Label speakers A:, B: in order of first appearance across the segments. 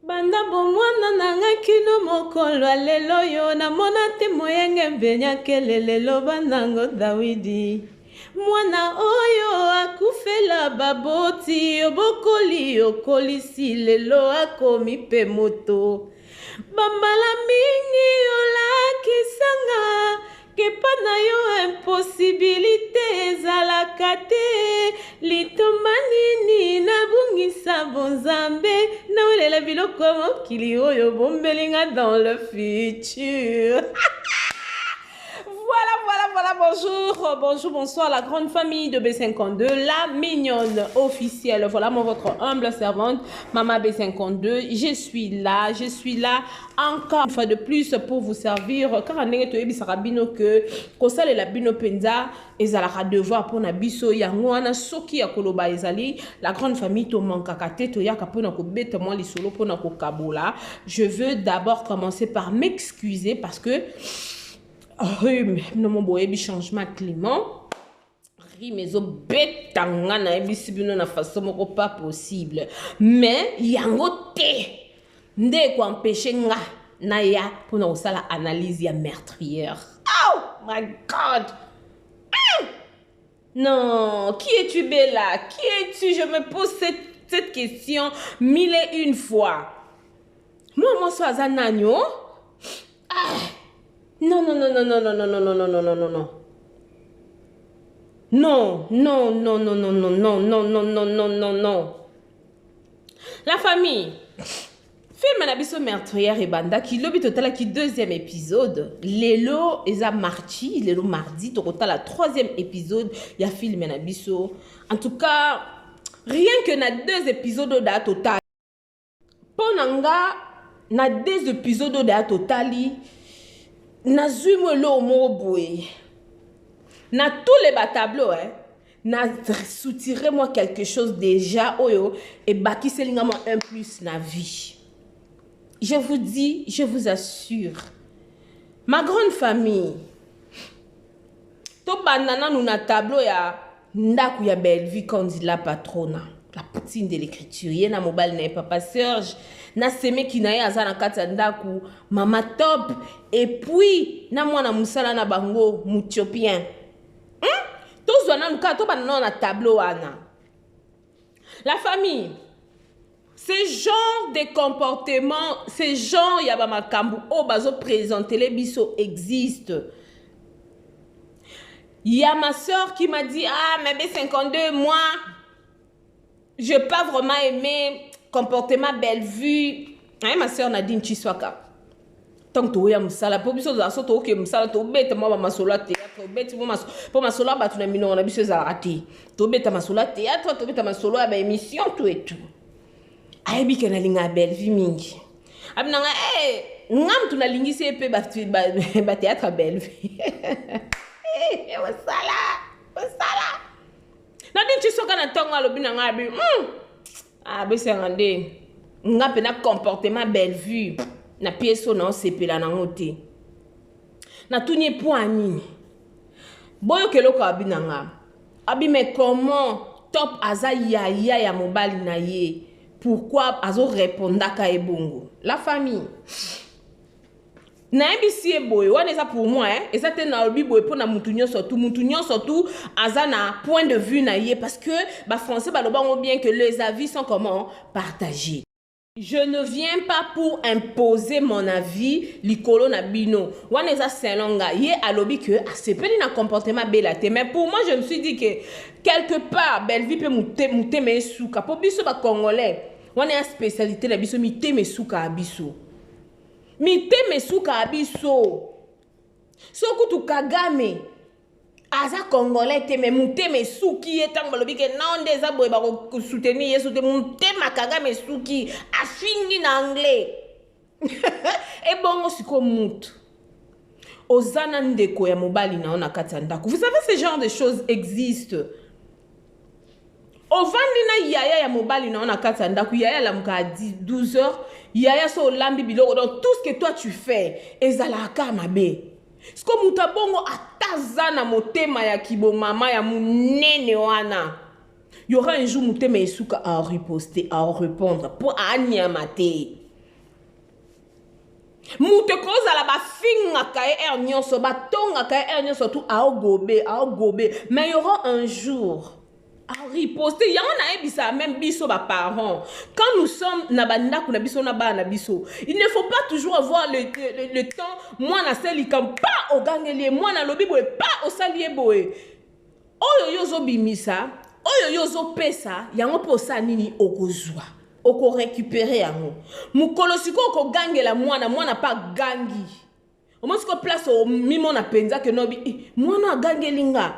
A: Banda bomwana nanga kino mokolo lelo yo namona te moyenge mbenya kelelelo banango Dawidi. Mwana oyo akufela baboti obokoli okolisi lelo akomi pe moto. Bambala mingi olakisanga kepa na yo impossibilité ezalaka te litomba nini nabungisa bonzambe nawelela biloko mokili oyo bombelinga dans le futur. Voilà, bonjour, bonsoir la grande famille de B52, la mignonne officielle. Voilà votre humble servante, Maman B52. Je suis là encore une fois de plus pour vous servir. Car on est toyebi sarabino que kosale la bino penza ezalaka devoir pour na biso yango wana soki ya koloba ezali la grande famille to mankaka te to yaka pona ko beta moi lisolo pona ko kabola. Je veux d'abord commencer par m'excuser parce que oui, mais mon boy, changement climat. Mais au betanga na ebisibino na façon moko pas possible. Mais yango te. Nde ko empêcher nga na ya pour na sala analyse ya meurtrière. Oh my God. Non, qui es-tu Bella? Qui es-tu? Je me pose cette question mille et une fois. Moi sois Zanagno. Non. La famille. Film Anabiso meurtrière et banda qui lobi total qui deuxième épisode. Lelo eza mardi, lelo mardi total la troisième épisode ya film Anabiso. En tout cas, rien que na deux épisodes da total. Ponanga na deux épisodes da totali. Nazumelo moboé. Na tous les tableaux na soutirez moi quelque chose déjà oyo et baki selingama un plus na vie. Je vous dis, je vous assure. Ma grande famille. To banana nous na tableau ya ndaku ya belle vie quand dit la patrona. La poutine de l'écriture. Yena mobile na papa Serge. Na seme ki na ye aza na kati ya ndaku mama top et puis na mwana musala na bango mutiopien tozwa na nuka to banana na tableau wana. La famille, ce genre de comportement, ce genre ya ba makambu o bazo présenter les biso existe. Il y a ma soeur qui m'a dit mais B52 moi je n'ai pas vraiment aimé comportement belle vue. Ma soeur Nadine Chiswaka. Tant que tu es musala, pour biso za soto ke musala to beta moi masolo théâtre, beta moi pour masolo ba tu na mino na biso za raté. To beta masolo théâtre, to beta masolo ba émission tout et tout. Ayebi ke na linga belle vue mingi. Abinanga ngam tu na lingi se pe ba théâtre belle vue. Wasala. Nadine Chiswaka na tonga lobina ngabi. B52 nga pena comportement belle vue na pièce non sepela na ngote na tunye poani boyo keloko abinanga abi mais comment top aza ya mobali na ye pourquoi azo répondaka ebongo la famille na ebisi boyo wana eza pour moi et ça te na obi boyo pona mutu surtout aza na point de vue na ye parce que ba français ba lobango bien que les avis sont comment partagés. Je ne viens pas pour imposer mon avis likolo na bino wana eza selonga ye alobi que asepeli na comportement belate mais pour moi je me suis dit que quelque part belle vie peut muteme suka po biso ba congolais wana ya spécialité na biso miteme suka abiso. Miteme suka abiso. Sokutu Kagame. Aza congolais te me muteme suki etango balobi ke nande eza boye ba ko soutenir yesu te mutema Kagame suki afingi na anglais. E bongo siko mutu. Ozana ndeko ya mobali na ona kati ya ndako. Vous savez ce genre de choses existent. Ovandi na yaya ya mobali na ona kati ya ndako yaya la muka 12 heures. Yaya so lambi biloko donc tout ce que toi tu fais ezalaka mabe. C'est comme mutabongo atazana motema ya kibo mama ya munene wana. Il y aura un jour mutema esuka à riposter, à répondre pour anyamate. Moute cause à la ba finga kae ernyoso ba tonga kae ernyoso tout a gobe. Mais il y aura un jour à riposter. Y'a on a ebisa même biso ba parents. Quand nous sommes na banda kuna biso na ba na biso, il ne faut pas toujours avoir le temps. Moi na seli kam pas au gangelier, moi na lobi boy pas au salier boy. Oyo yozo bimisa, oyo yozo pesa, yango posa nini okozwa. Oko récupérer yango. Mukolo siko oko gangela mwana pas gangi. Omo siko place o mimo na penza ke nobi mwana gangelinga.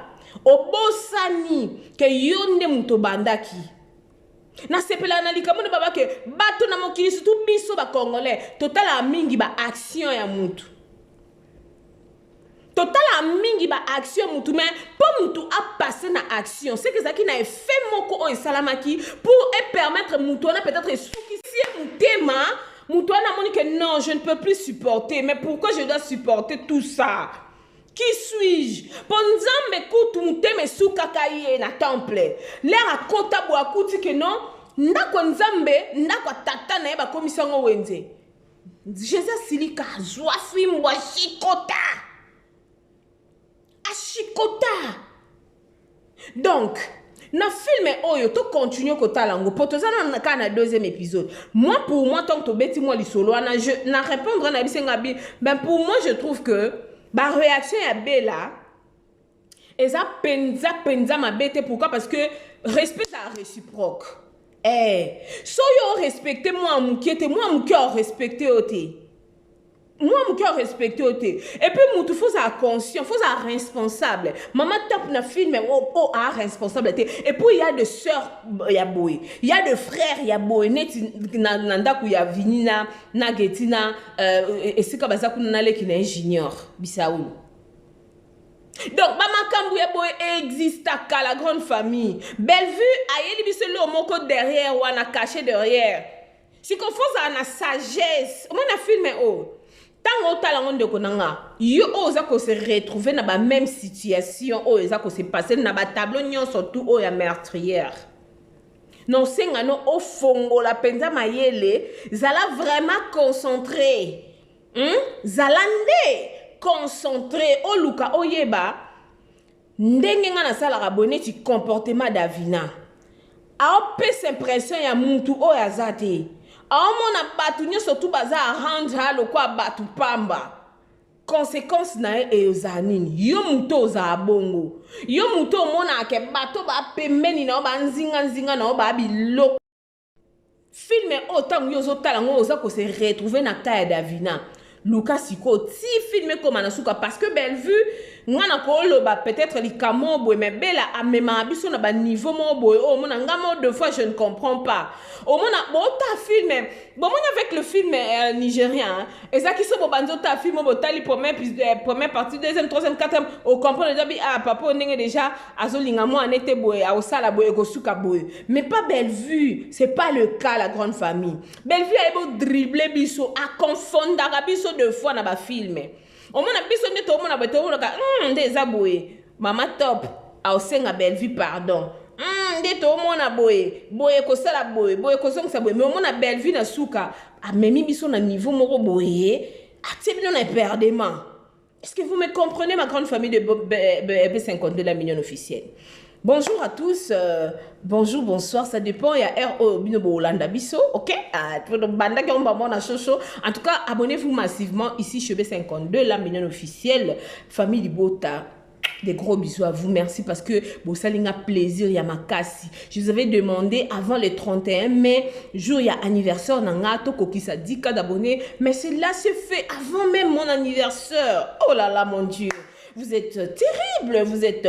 A: Obosani ke yonde muto bandaki. Na sepela na likambo ne baba ke bato na mokili surtout biso ba congolais. Total mingi ba action ya mutu. Total mingi ba action mutu mais pour mutu a passé na action c'est que ça qui n'a fait moko o salamaki pour permettre mutu na peut-être soukisie mutema mutu na moni que non je ne peux plus supporter mais pourquoi je dois supporter tout ça qui suis-je ponzambe kutu muteme sukakaye na temple l'air a kota bo akuti que non ndako nzambe ndako tata na ba komisango wenze Jesus silika zwa fimwa shikota Chikota. Donc, na film oyo to continue kota lango poto za na deuxième épisode. Moi pour moi tant que beti moi li solo na je na répondre na bisenga bi ben pour moi je trouve que ba réaction ya Bella eza penza ma bête pourquoi parce que respect ça réciproque. So yo respecter moi mon cœur respecter oté. Moi, mon cœur respecté. Et puis, mon tout faut ça conscient, faut ça responsable. Maman top na film, oh, responsable. Et puis, il y a des sœurs, il y a boy. Il y a des frères, il y a boy. Neti, nanda ku ya vinina, na getina, et c'est comme ça qu'on a les qui est ingénieur. Bissaoui. Donc, maman Kambouya boy existe à la grande famille. Bellevue, aïe, li biselo moko derrière, ou on a caché derrière. Si qu'on faut ça, on a sagesse. On a filmé, oh. Tant que talent de konanga, yo oza ko se retrouver dans la même situation, oza ko se passer dans la tableau nyon surtout o ya meurtrière. Non senga no o fongo la penza mayele, zala vraiment concentré. Zalande concentré o luka oyeba. Ndenge nga na sala rabone ti comportement d'Avina. A pes impression ya muntu o ya zate. Aomona batu nyo surtout baza rendre halo kwa batu pamba. Conséquence na e zanini. Yo muto za bongo. Yo muto mona ke bato ba pembeni na ba nzinga na ba biloko. Filme autant yo zo talango oza ko se retrouver na kaya d'Avina. Lucas Siko ti filme comme anasuka parce que Bellevue ngana ko loba peut-être li kamobo mais Bella a même abiso na ba niveau mobo oh mona ngamo deux fois je ne comprends pas oh mona bo ta filme bon mona avec le film nigérien et ça qui so bo banzo ta film bo tali première partie deuxième troisième quatrième au comprendre déjà ah papa ndenge déjà azolinga mo anete boy a osala boy ko suka boy mais pas Bellevue c'est pas le cas la grande famille Bellevue a beau dribbler biso a confondre biso deux fois na ba filme au moins biso ne to mona beto ka des aboué mama top a osenga Bellevue pardon de to mona boy ko sala boy ko songa boy mais au moins na Bellevue na suka a memi biso na niveau moko boy accepte na perdement. Est-ce que vous me comprenez ma grande famille de B52 la mignonne officielle? Bonjour à tous, bonjour, bonsoir, ça dépend, il y a R.O. Binobo Olanda Bisso, ok? En tout cas, abonnez-vous massivement ici chez B52, la mignonne officielle, famille Libota. Des gros bisous à vous, merci parce que Bossalinga plaisir, il y a ma casse. Je vous avais demandé avant le 31 mai, jour il y a anniversaire, Nangato Kokisa 10 cas d'abonnés, mais cela se fait avant même mon anniversaire. Oh là là, mon Dieu! Vous êtes terribles, vous êtes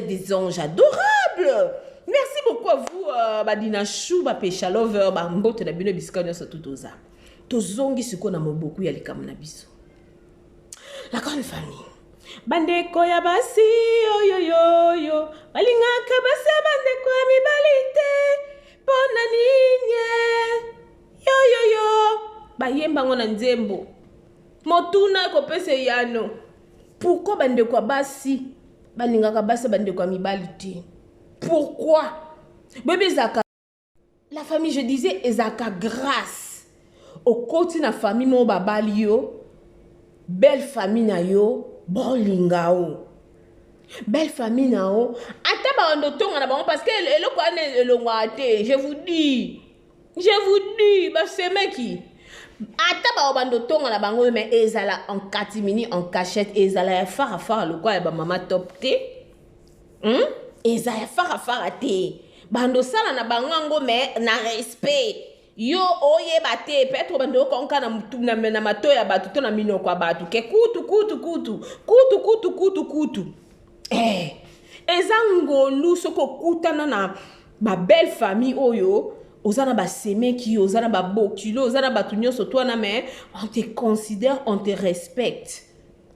A: des anges adorables. Merci beaucoup à vous, Badina Chou, Pécha Lover, Bambote, na bino biskanyo sa tutoza. Tozongi suko na moboku ya likam na biso. La grande famille. Bandeko ya basi, yo yo yo yo. Balingaka basi bandeko ya mibalite. Pona ninye. Yo yo yo. Bayemba ngona nzembo. Motuna kopese yano. Pourquoi bandeko basi balingaka basi bandeko mibalite? Pourquoi? Bébé Zaka. La famille je disais Ezaka grâce. au côté na famille mo babali yo belle famille na yo bolingao belle famille na yo ata ba ndo tonga na bango parce que eloko ane elongwa te je vous dis ba semeki ata ba bando tonga na bango mais ezala en catimini en cachette ezala ya fara le quoi ba mama top te ezala fara te bando sala na bango ngo mais na respect yo oye bate peut-être bando konka na mutu na matoya batu to na minoko kwa batu ke kutu ezangolu soko kutana na ba belle famille oyo ozana ba semeki ozana ba bokilo ozana ba tunyo soto na mais on te considère on te respecte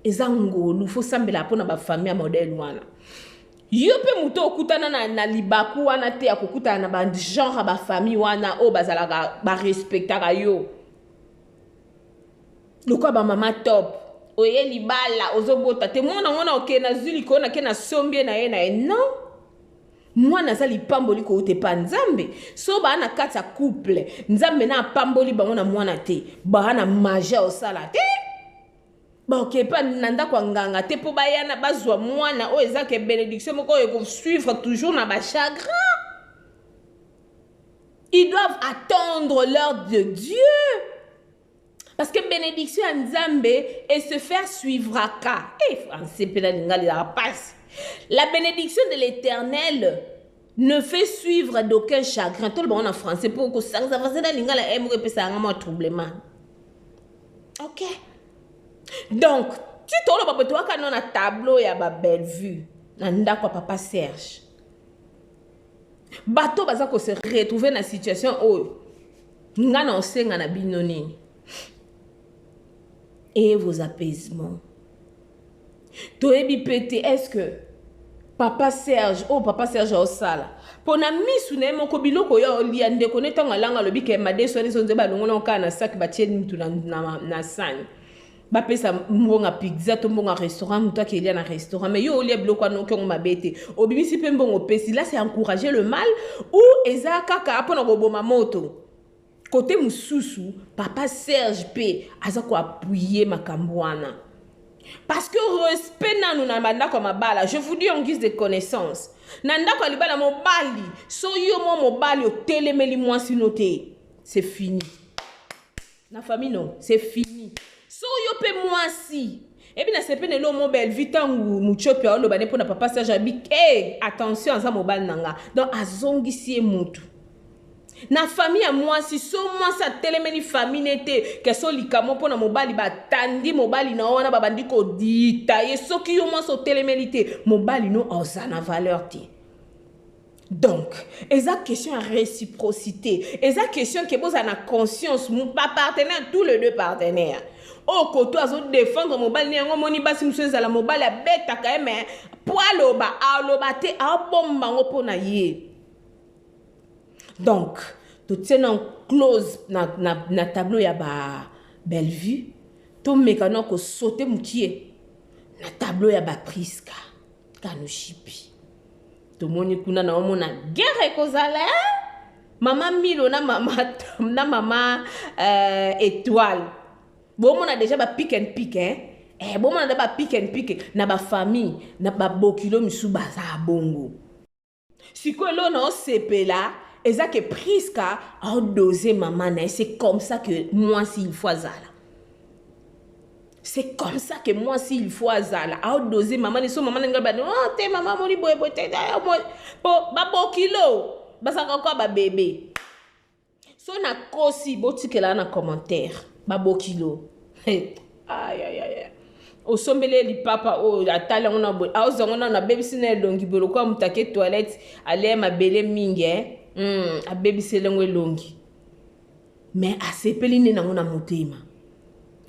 A: ezangolu faut sambela pona ba famille a modèle wana yo pe muto okutana na libaku wana te akokutana na ba genre ba famille wana o bazala ba respectaka yo lokwa ba mama top oye libala ozobota te mwana oke na zuli kona ke na sombie na ye non mwana za lipamboli ko te pa nzambe so ba na kata couple nzambe na pamboli bango na mwana te ba na maja osala te ba oke pa nanda kwa nganga te po ba yana bazwa mwana o ezake bénédiction moko ko suivre toujours na ba chagrin. Ils doivent attendre l'heure de Dieu. Parce que bénédiction à Nzambe et se faire suivre à ka. La bénédiction de l'Éternel ne fait suivre d'aucun chagrin. Tout le monde en français pour que ça fasse dans l'ingala ça un troublement. OK. Donc, tu t'en vas pas toi quand on a tableau ya ba belle vue. Nanda quoi papa Serge. Bateau baza ko se retrouver dans situation où ngana osenga na binoni. Et vos apaisements. Toebi pété, est-ce que Papa Serge au sala. Pona misu na moko biloko ya olia ndeko netanga langa lobi ke made so rezo nzeba longola nkana sac ba tieni mutu na sani. Ba pesa mbonga pizza to mbonga restaurant mutu akelia na restaurant mais yo olia biloko no ko mabete. Obimisi pe mbongo pesi là c'est encourager le mal ou eza kaka apona ko boma moto. Côté mususu, Papa Serge P. aza ko appuyer makambwana. Parce que respect nanu na manda ko mabala, je vous dis en guise de connaissance. Nanda ko libala mobali, so yo mo mobali o telemeli moi sinoté. C'est fini. Na famille non, c'est fini. So yo pe moi si. Et bien c'est pene lo mobile vitangu muchope o lo bane pona Papa Serge abik. Eh, attention za mobile nanga. Donc azongisi mutu. Na famille à moi si so moi sa telemeni famille n'était que so likamo pona mobali ba tandi mobali na wana babandi ko dita ye so ki yo moi so telemelité mobali no osana valeur ti. Donc eza question à réciprocité eza question que boza na conscience pas partenaire tous les deux partenaires au koto azo défendre mobali ni ngo moni basi msoza la mobali abeta ka mais poaloba aloba te a bomba ngo pona ye. Donc, tu tiens en close na tableau ya ba belle vue. Tu mécano ko sauter moukier. Na tableau ya ba priska. Kanu shipi. Tu moni kuna na omona guerre kozala. Mama Milo na mama étoile. Bon on a déjà ba pick and pick hein. Bon on a ba pick and pick na ba famille na ba bokilo misuba za bongo. Siko lo na CP là. Et ça que Priska a dosé maman, c'est comme ça que moi s'il faut zala. C'est comme ça que moi s'il faut zala. A dosé maman, et so maman n'engal ba oh te maman moni boy boy te moi ba bokilo, ba ça encore ba bébé. So na kosi botike là na commentaire, ba bokilo. Aïe. O sombele li papa o atala on a bo. A ozonga na baby sine longi bolo kwa mutake toilette, ale ma bele mingi a baby selengwe longi mais a sepeli ne na motema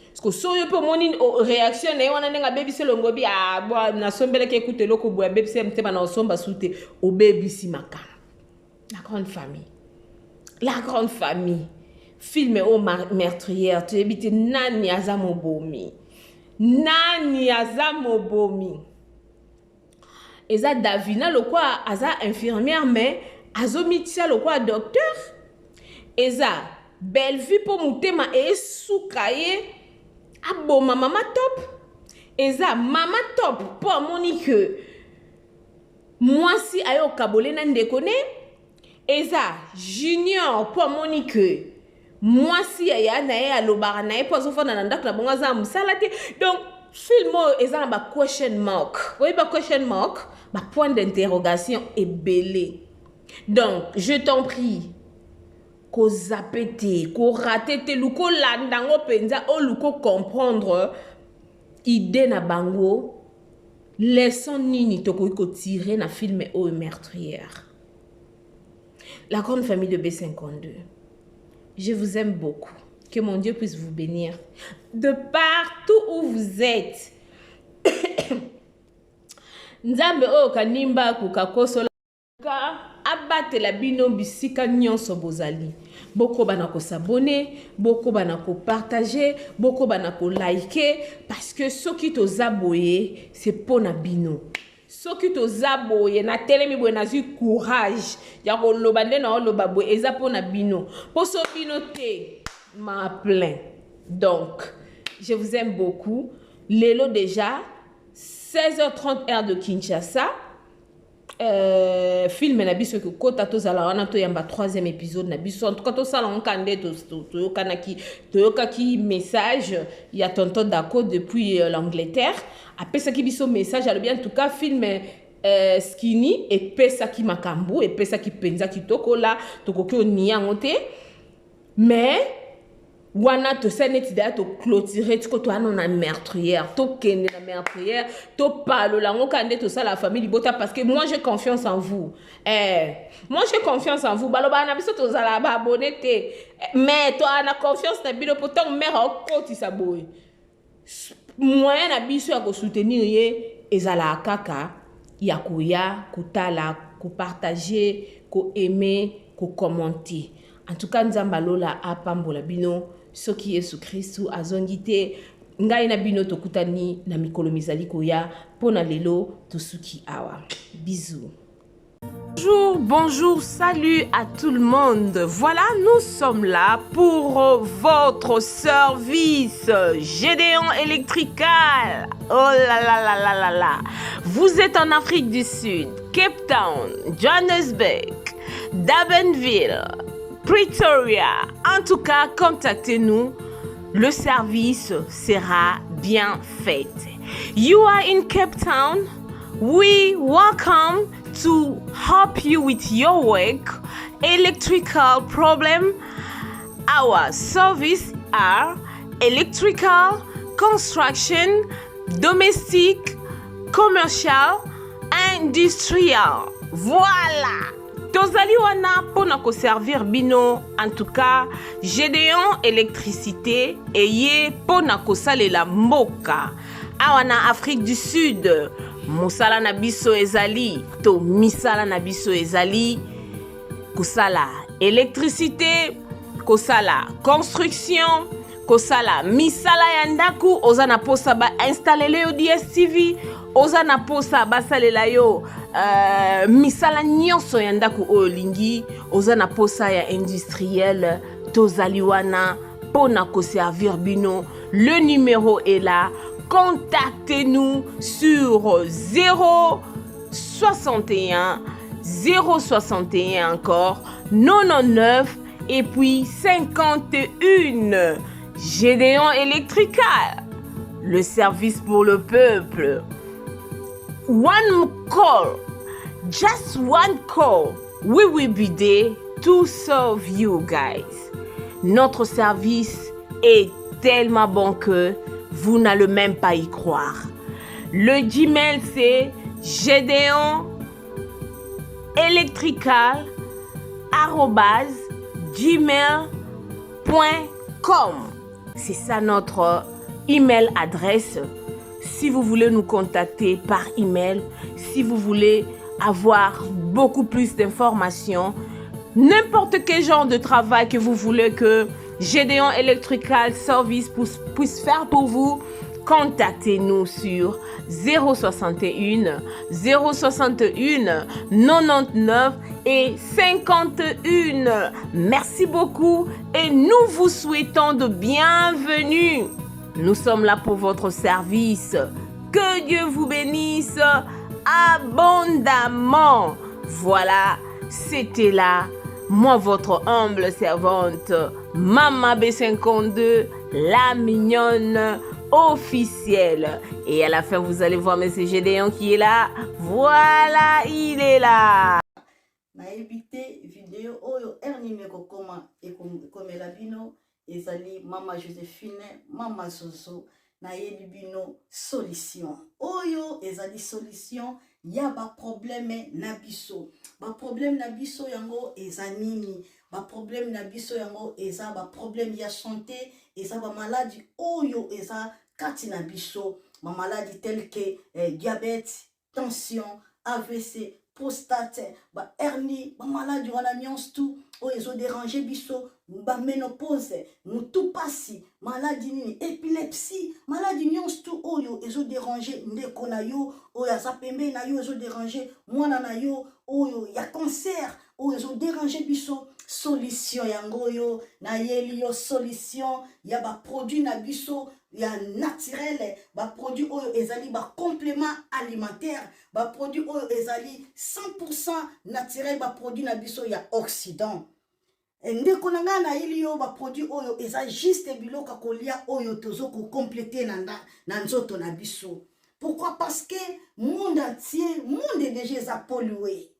A: parce que so yo pe moni réaction na wana nga baby selongo bi a bo na sombele ke écoute loko bo baby se mtema na osomba sute o baby si makam la grande famille filme o meurtrière tu ebite nani azamo bomi eza Davina lokwa aza infirmière mais azomitia le quoi docteur eza belle vie pour mutema et soukaye abo mama top eza mama top pour Monique moi si ayo kabole na ndekone eza junior pour Monique moi si ya na ya lobara na e pozo fona na ndako na bonga za musala te donc film eza ba question mark oui ba question mark ba point d'interrogation est belé donc je t'en prie ko zapete ko ratete luko landango penza o luko comprendre idée na bango leçon nini toko ko tirer na film o meurtrière. La grande famille de B52, je vous aime beaucoup. Que mon Dieu puisse vous bénir de partout où vous êtes. Nzambe o kanimba kukakosola abate la bino bisika nyonso bozali. Boko banako s'abonner, boko banako partager, boko banako liker parce que ce qui te zaboye c'est pour na bino. Ce qui te zaboye na telemi boye na courage ya ko lobande na loba boye eza pour na bino. Pour so bino te m'a plein. Donc, je vous aime beaucoup. Lelo déjà 16h30 heure de Kinshasa. Film na biso que kota to zala wana to yamba 3e épisode na biso en tout cas to sala on kande to yokaki message ya tonton Dako depuis l'Angleterre apesa ki biso message alors bien en tout cas film skinny et pesa ki makambu et pesa ki penza ki tokola tokoki oni yango te mais wana to seneti da to clôturer tiko to anona meurtrière to kende na meurtrière to palo lango kande to ça la famille libota parce que moi j'ai confiance en vous moi j'ai confiance en vous baloba na biso to zala ba abonné te mais to ana confiance na bino pourtant mère o koti sa boy moyen na biso ya ko soutenir ye ezala kaka ya koya kutala ko partager ko aimer ko commenter en tout cas nzamba lola apambola bino soki Yesu Kristu azongite ngai na bino tokutani na mikolo mizali koya pona lelo tosuki awa. Bisous. Bonjour, salut à tout le monde. Voilà, nous sommes là pour votre service Gédéon Electrical. Oh là là là là là là. Vous êtes en Afrique du Sud, Cape Town, Johannesburg, Durbanville, Pretoria. En tout cas, contactez-nous. Le service sera bien fait. You are in Cape Town. We welcome to help you with your work, electrical problem. Our service are electrical, construction, domestic, commercial, industrial. Voilà. Tozali wana pona ko servir bino en tout cas Gédéon électricité eye pona ko salela mboka awana Afrique du Sud mosala na biso ezali to misala na biso ezali kosala électricité kosala construction kosala misala ya ndaku oza na posa ba installer yo DSTV oza na posa basalela yo misala nyonso ya ndaku oyo lingi oza na posa ya industriel tozali wana pona ko servir bino. Le numéro est là. Contactez-nous sur 061 061 encore 99 et puis 51. Gédéon Electrical, le service pour le peuple. One call, just one call, we will be there to serve you guys. Notre service est tellement bon que vous n'allez même pas y croire. Le Gmail c'est gedeonelectrical@gmail.com. C'est ça notre email adresse. Si vous voulez nous contacter par email, si vous voulez avoir beaucoup plus d'informations, n'importe quel genre de travail que vous voulez que Gédéon Electrical Service puisse faire pour vous, contactez-nous sur 061 061 99 et 51. Merci beaucoup et nous vous souhaitons de bienvenue. Nous sommes là pour votre service. Que Dieu vous bénisse abondamment. Voilà, c'était là, moi votre humble servante, Maman B52, la mignonne officielle. Et à la fin, vous allez voir M. Gédéon qui est là. Voilà, il est là.
B: Na évité vidéo oyo ernime kokoma ekomela bino ezali Mama Joséphine, Mama Zozo na yebi bino solution. Oyo ezali solution ya ba problème na biso. Ba problème na biso yango ezanini. Ba problème na biso yango eza ba problème ya santé, eza ba maladie oyo eza kati na biso. Ma maladie telle que diabète, tension, AVC, prostate, ba hernie, ba maladie wana nyonso tout oyo ezo déranger biso, ba ménopause, mutu pasi, maladie nini, épilepsie, maladie nyonso tout oyo ezo déranger ndeko na yo, oyo aza pembe na yo ezo déranger mwana na yo, oyo ya cancer, oyo ezo déranger biso. Solution yango yo na yeli yo solution ya ba produit na biso ya naturel, ba produit oyo ezali ba complément alimentaire, ba produit oyo ezali 100% naturel, ba produit na biso ya Occident. Ndeko na nga na yeli yo ba produit oyo eza juste biloko kolia oyo tozo ko compléter na nzoto na biso. Pourquoi? Parce que monde entier, monde déjà pollué.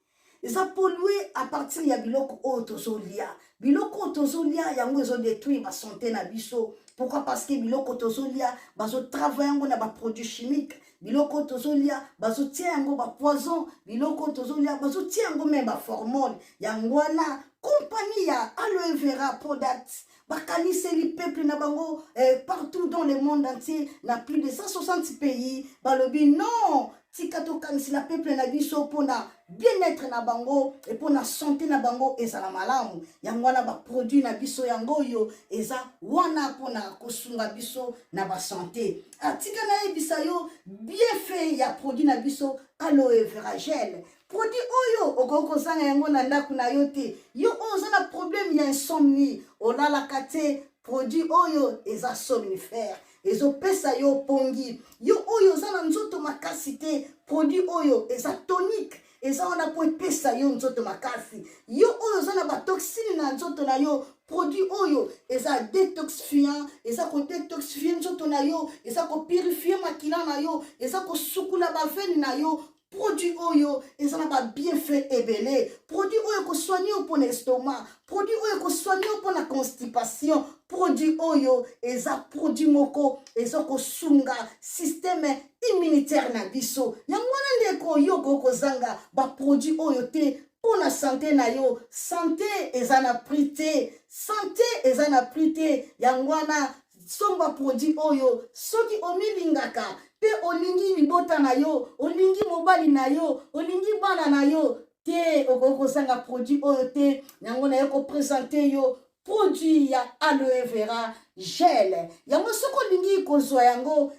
B: Ils ont pollué à partir de biloko otozolia. Biloko otozolia yango ezo détruire ba santé na biso. Pourquoi? Parce que biloko otozolia bazo travailler yango na ba produits chimiques. Biloko otozolia bazo tia yango ba poison. Biloko otozolia bazo tia yango même ba hormone. Yango na compagnie ya aloe vera products. Bakanise li peuple na bango partout dans le monde entier, na plus de 160 pays. Balobi non. Tikato kanisi la peuple na biso pona bien-être na bango et pona santé na bango eza la malamu. Yango wana ba produit na biso yango yo eza wana pona kosunga biso na ba santé. Atika na ebisa yo bien fait ya produit na biso aloe vera gel. Produit oyo okoko zanga yango na ndaku na yo te. Yo oza na problème ya insomnie. Olala kate produit oyo eza somnifère. Ezo pesa yo pongi. Yo oyo za na nzoto makasi te. Produit oyo eza tonique. Eza wana po pesa yo nzoto makasi. Yo oyo za na ba toxine na nzoto na yo. Produit oyo eza détoxifiant. Eza ko détoxifier nzoto na yo. Eza ko purifier makila na yo. Eza ko sukula ba veine na yo. Produit oyo eza na ba bienfait ebele. Produit oyo ko soigner pour l'estomac. Produit oyo ko soigner pour la constipation. Produit oyo eza produit moko eza ko sunga système immunitaire na biso. Yango wana ndeko yo ko zanga ba produit oyo te pour la santé na yo. Santé eza na prité. Santé eza na prité. Yango wana somba produit oyo soki omilingaka pe olingi libota na yo, olingi mobali na yo, olingi bana na yo, te okoko sanga produit oyo te. Yango na yo ko présenter yo produit ya aloe vera gel. Yango soko lingi kozwa yango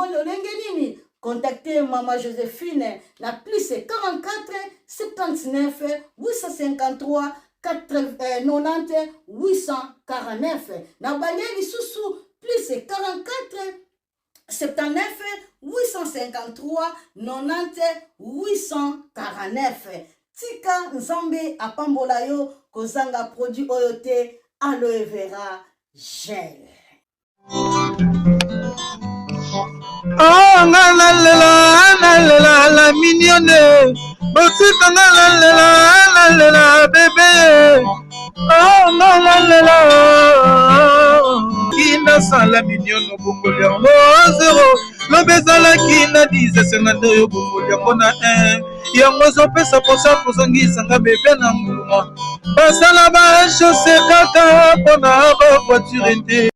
B: lolenge nini? Contactez Maman Joséphine na plus 44 79 853 90 849. Na balieli susu plus 44 79 853 90 849. Tika nzambe apambola yo kozanga produit oyo te aloe vera gel.
C: Oh nalela la mignonne. Botika nalela bébé. Oh nalela. Kina sala mignonne bokolia mo zero. Lobezala kina 10 52 yo bokolia mona 1. Yango zo pesa posa kozongisa nga bébé na nguma. Basala ba chaussée kaka pona ba voiture.